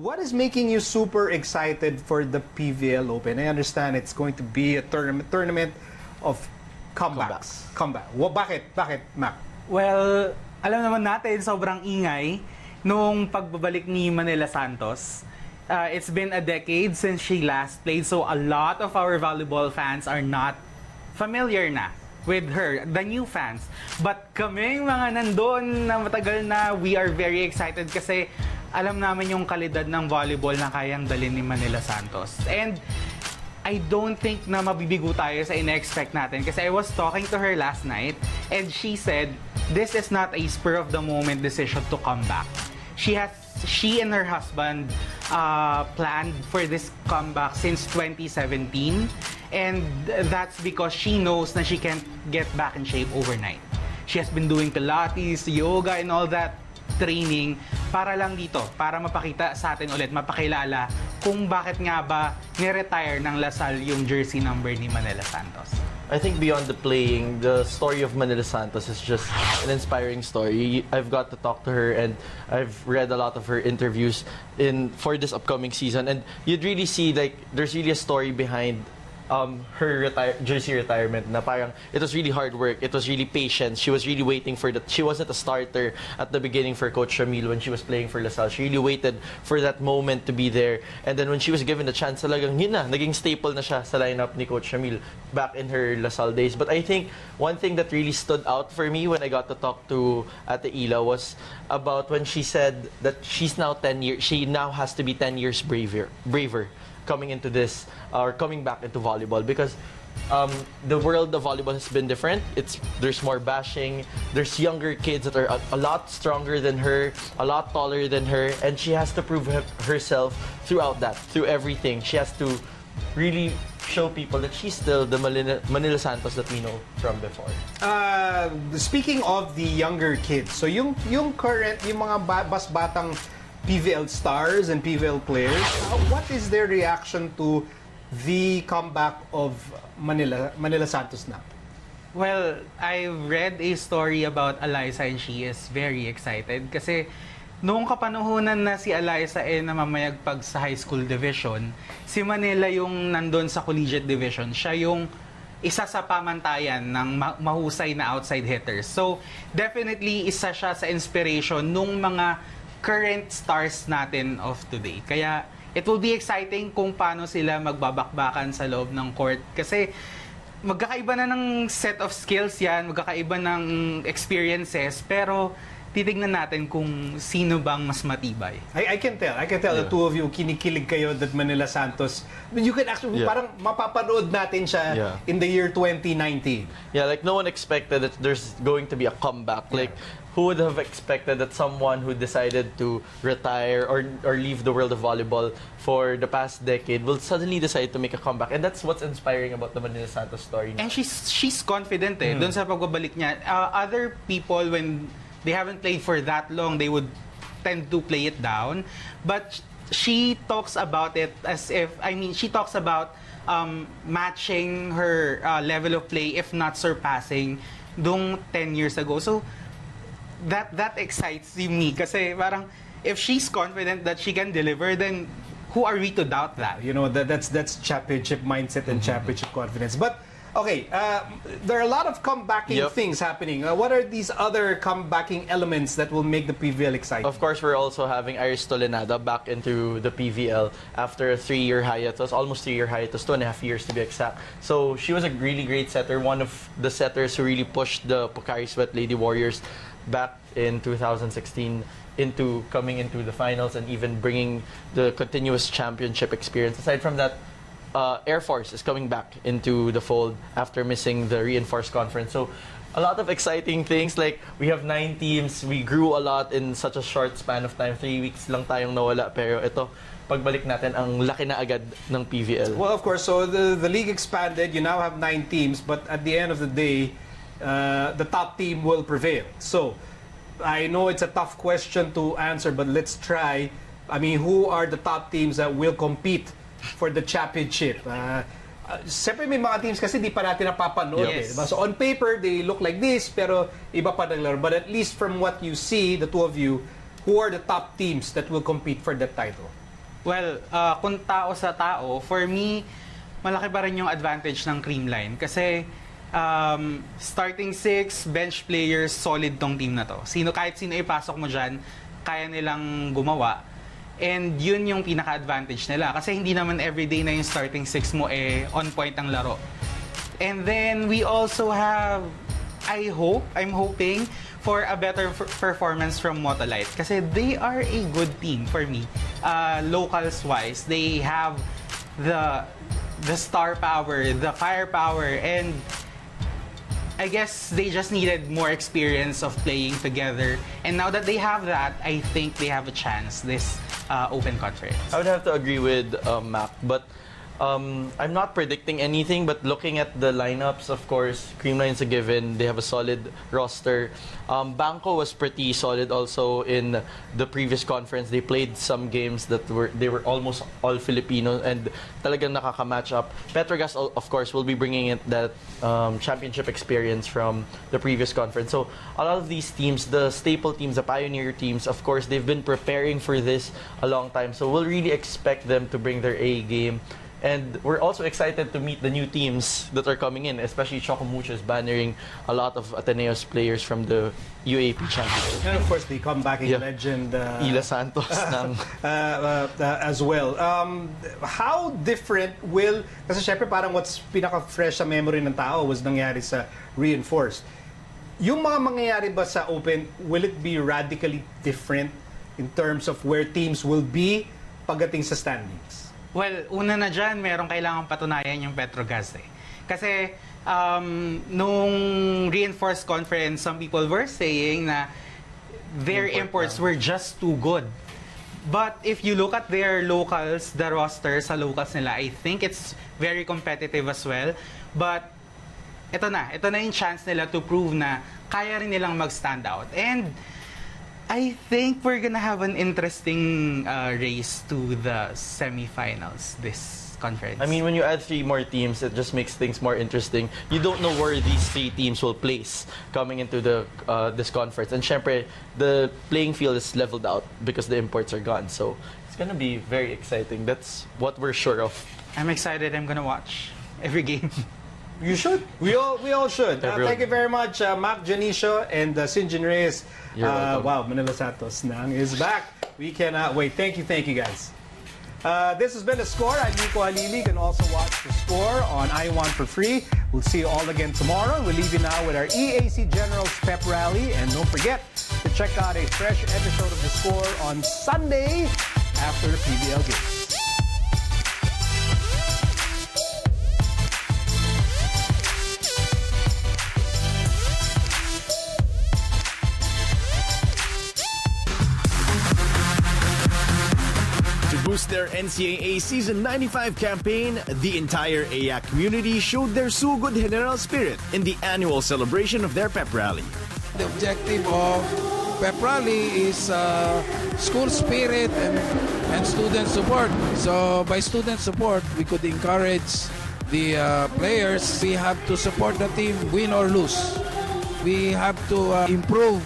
what is making you super excited for the PVL Open? I understand it's going to be a tournament of comebacks. Bakit, Mac? Well, alam naman natin, sobrang ingay nung pagbabalik ni Manilla Santos. It's been a decade since she last played, so a lot of our volleyball fans are not familiar na with her, the new fans. But kaming mga nandun na matagal na, we are very excited kasi alam namin yung kalidad ng volleyball na kayang dalhin ni Manilla Santos. And I don't think na mabibigo tayo sa ina-expect natin kasi I was talking to her last night and she said this is not a spur-of-the-moment decision to come back. She and her husband planned for this comeback since 2017, and that's because she knows that she can't get back in shape overnight. She has been doing Pilates, yoga, and all that training para lang dito, para mapakita sa atin ulit, mapakilala kung bakit nga ba ni-retire ng Lasal yung jersey number ni Manilla Santos. I think beyond the playing, the story of Manilla Santos is just an inspiring story. I've got to talk to her and I've read a lot of her interviews for this upcoming season, and you'd really see like there's really a story behind her jersey retirement na parang it was really hard work, it was really patience, she was really waiting for that. She wasn't a starter at the beginning for Coach Ramil when she was playing for Lasal. She really waited for that moment to be there, and then when she was given the chance, talagang yun na, naging staple na siya sa lineup ni Coach Ramil back in her Lasal days. But I think one thing that really stood out for me when I got to talk to Ate Ila was about when she said that she's now 10 years, she now has to be 10 years braver coming into this or coming back into volleyball, because the world of volleyball has been different. There's more bashing, there's younger kids that are a lot stronger than her, a lot taller than her, and she has to prove herself throughout that, through everything. She has to really show people that she's still the Manilla Santos that we know from before. Speaking of the younger kids, so yung current, yung mga batang PVL stars and PVL players, what is their reaction to the comeback of Manilla Santos now? Well, I read a story about Alyssa and she is very excited kasi noong kapanahunan na si Alyssa namamayagpag sa high school division, si Manila yung nandun sa collegiate division. Siya yung isa sa pamantayan ng mahusay na outside hitters. So, definitely isa siya sa inspiration nung mga current stars natin of today. Kaya it will be exciting kung paano sila magbabakbakan sa loob ng court. Kasi magkakaiba na ng set of skills yan, magkakaiba ng experiences, pero titignan natin kung sino bang mas matibay. I can tell the two of you kinikilig kayo that Manilla Santos. You can actually parang mapapanood natin siya in the year 2019. Yeah, like no one expected that there's going to be a comeback. Like who would have expected that someone who decided to retire or leave the world of volleyball for the past decade will suddenly decide to make a comeback? And that's what's inspiring about the Manilla Santos story. And she's confident doon sa pagbabalik niya. Other people, when they haven't played for that long, they would tend to play it down. But she talks about it as if, she talks about matching her level of play, if not surpassing, dung 10 years ago. So, that excites me kasi parang if she's confident that she can deliver, then who are we to doubt that? You know, that's championship mindset and championship confidence. But okay, there are a lot of comebacking things happening. What are these other comebacking elements that will make the PVL exciting? Of course, we're also having Iris Tolenada back into the PVL after a 3-year hiatus, almost 3-year hiatus, 2.5 years to be exact. So she was a really great setter, one of the setters who really pushed the Pocari Sweat Lady Warriors back in 2016 into coming into the finals and even bringing the continuous championship experience. Aside from that, Air Force is coming back into the fold after missing the reinforced conference. So a lot of exciting things. Like we have 9 teams. We grew a lot in such a short span of time. 3 weeks lang tayong nawala. Pero ito, pagbalik natin, ang laki na agad ng PVL. Well, of course, so the league expanded. You now have 9 teams. But at the end of the day, the top team will prevail. So I know it's a tough question to answer, but let's try. Who are the top teams that will compete for the championship? Siyempre may mga teams kasi di pa natin napapanood. Diba? So on paper, they look like this, pero iba pa naglaro. But at least from what you see, the two of you, who are the top teams that will compete for that title? Well, kung tao sa tao, for me, malaki pa rin yung advantage ng Creamline. Kasi starting 6, bench players, solid tong team na to. Kahit sino ipasok mo dyan, kaya nilang gumawa. And yun yung pinaka-advantage nila. Kasi hindi naman everyday na yung starting 6 mo on point ang laro. And then we also have, I'm hoping for a better performance from Motolite. Kasi they are a good team for me. Locals-wise, they have the star power, the firepower, and I guess they just needed more experience of playing together. And now that they have that, I think they have a chance this Open Conference. I would have to agree with Mac, but I'm not predicting anything, but looking at the lineups, of course, Creamline's a given. They have a solid roster. Bangko was pretty solid also in the previous conference. They played some games that they were almost all Filipino and talagang nakaka-match up. Petrogas, of course, will be bringing in that championship experience from the previous conference. So a lot of these teams, the staple teams, the pioneer teams, of course, they've been preparing for this a long time. So we'll really expect them to bring their A game. And we're also excited to meet the new teams that are coming in, especially Choco Mucho is bannering a lot of Ateneo's players from the UAP Championship. And of course, the comebacking legend Manilla Santos as well. How different will... Kasi syempre parang what's pinaka-fresh sa memory ng tao was nangyari sa Reinforced. Yung mga mangyayari ba sa Open, will it be radically different in terms of where teams will be pagdating sa standings? Well, una na dyan, merong kailangang patunayan yung Petrogas eh. Kasi nung Reinforced Conference, some people were saying na their imports were just too good. But if you look at their locals, the roster sa locals nila, I think it's very competitive as well. But ito na yung chance nila to prove na kaya rin nilang mag-stand out. And I think we're gonna have an interesting race to the semifinals this conference. I mean, when you add 3 more teams, it just makes things more interesting. You don't know where these 3 teams will place coming into the this conference. And syempre, the playing field is leveled out because the imports are gone. So it's gonna be very exciting. That's what we're sure of. I'm excited. I'm gonna watch every game. You should. We all should. Thank you very much, Mac, Dionisio, and Synjin Reyes. You're welcome. Wow, Manilla Santos Nang is back. We cannot wait. Thank you, guys. This has been The Score. I'm Nico Halili. You can also watch The Score on iWant for free. We'll see you all again tomorrow. We'll leave you now with our EAC Generals Pep Rally. And don't forget to check out a fresh episode of The Score on Sunday after the PVL games. Boost their NCAA Season 95 campaign, the entire AYAC community showed their sugod general spirit in the annual celebration of their pep rally. The objective of pep rally is school spirit and student support. So by student support, we could encourage the players. We have to support the team, win or lose. We have to improve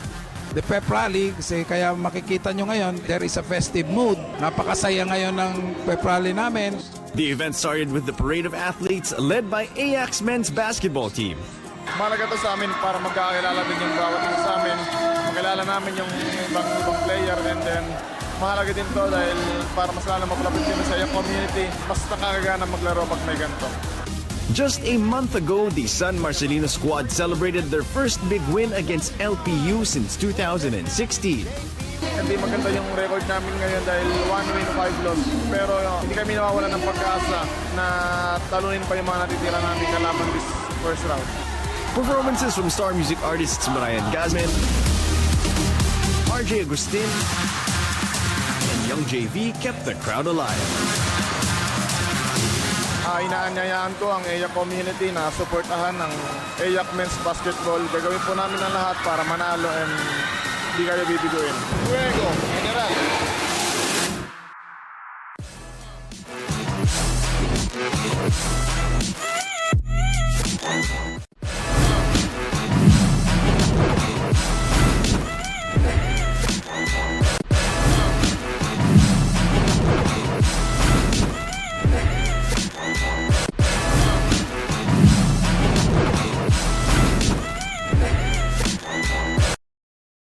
the pep rally kasi kaya makikita nyo ngayon there is a festive mood. Napakasaya ngayon ng pep rally namin. The event started with the parade of athletes led by AYAC's men's basketball team. Mahalaga to sa amin para magkakilala din yung bawat isa sa amin. Makilala namin yung ibang player and then mahalaga din to dahil para mas lalo mapalapit kami sa iyong community. Mas nakakagana maglaro pag may ganito. Just a month ago, the San Marcelino squad celebrated their first big win against LPU since 2016. Hindi maganda yung record namin ngayon dahil 1 win, 5 loss. Pero hindi kami nawawalan ng pag-asa na talunin pa yung mga natitira namin kalaban this first round. Performances from star music artists Marian Gazmin, RJ Agustin, and Young JV kept the crowd alive. Inaanyayaan ko ang AYAC community na suportahan ng AYAC men's basketball. Gagawin po namin ang lahat para manalo and hindi kayo bibiguin. Fuego, General!